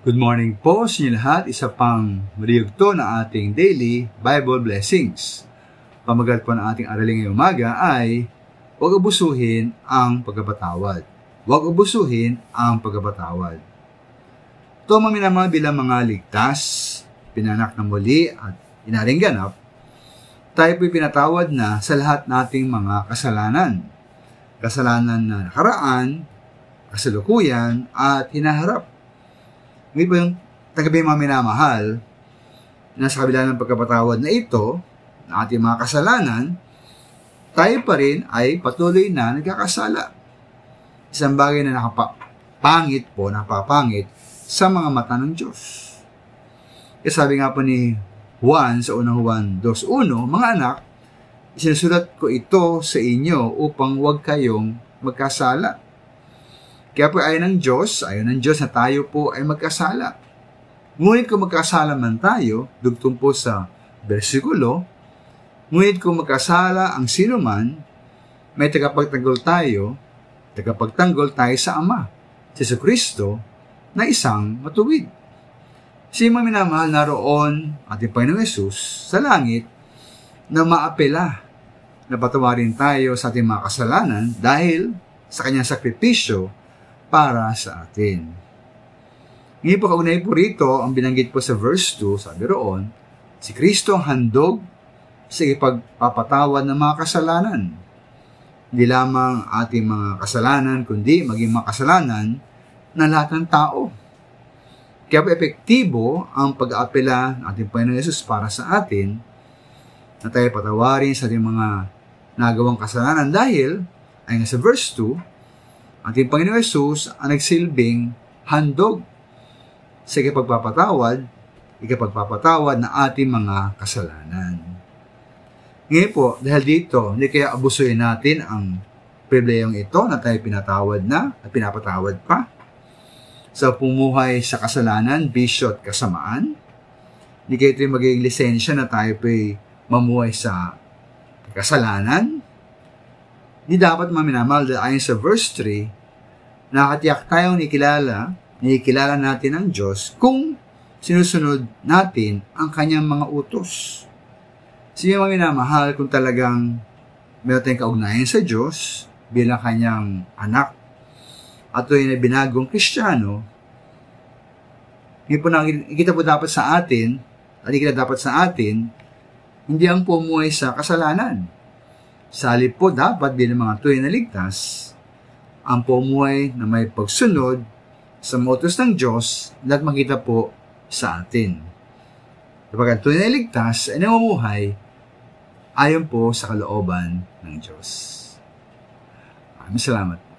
Good morning po sa inyo lahat. Isa pang mariyugto na ating daily Bible blessings. Pamagat po ng ating araling ngayong umaga ay huwag abusuhin ang pagpapatawad. Huwag abusuhin ang pagpapatawad. Ito maminamahal bilang mga ligtas, pinanak na muli at inaring ganap, tayo po'y pinatawad na sa lahat nating mga kasalanan. Kasalanan na nakaraan, kasalukuyan at hinaharap. Ngayon po yung tagabi mga minamahal, na sa kabila ng pagkapatawad na ito, na ating mga kasalanan, tayo pa rin ay patuloy na nagkakasala. Isang bagay na napapangit sa mga mata ng Diyos. Kasi sabi nga po ni Juan sa unang Juan 2:1, mga anak, isinusulat ko ito sa inyo upang huwag kayong magkasala. Kaya po ayaw ng Diyos na tayo po ay magkasala. Ngunit kung magkasala man tayo, dugtong po sa bersikulo, ngunit kung magkasala ang sino man, may tagapagtanggol tayo sa Ama, si Jesucristo, na isang matuwid. Si mga minamahal naroon ating Panginoong Yesus sa langit na maapela na patawarin tayo sa ating mga kasalanan dahil sa kanyang sakripisyo para sa atin. Ngayon po, kaunay po rito, ang binanggit po sa verse 2, sabi roon, si Kristo ang handog sa ipagpapatawad ng mga kasalanan. Hindi lamang ating mga kasalanan, kundi maging mga kasalanan ng lahat ng tao. Kaya po epektibo ang pag-aapela ng ating Panginoon Yesus para sa atin na tayo patawarin sa ating mga nagawang kasalanan dahil, ayon sa verse 2, ating Panginoon Yesus ang nagsilbing handog sa ikapagpapatawad na ating mga kasalanan. Ngayon po, dahil dito, hindi kaya abusuin natin ang pribilehiyong ito na tayo pinatawad na at pinapatawad pa sa pumuhay sa kasalanan, bisyo at kasamaan. Hindi kaya ito magiging lisensya na tayo po'y mamuhay sa kasalanan. Hindi dapat maminamahal dahil ayon sa verse 3, nakatiyak tayong nikilala natin ang Diyos kung sinusunod natin ang kanyang mga utos. Sige mga minamahal, kung talagang meron tayong kaugnayan sa Diyos bilang kanyang anak at ito ay binagong Kristiyano, ikita po dapat sa atin hindi ang pumuhay sa kasalanan. Sa halip po dapat bilang mga tunay na ligtas, ang pumuhay na may pagsunod sa utos ng Diyos at makita po sa atin. Kapag ang tunay na ligtas ay namumuhay ayon po sa kalooban ng Diyos. Maraming salamat.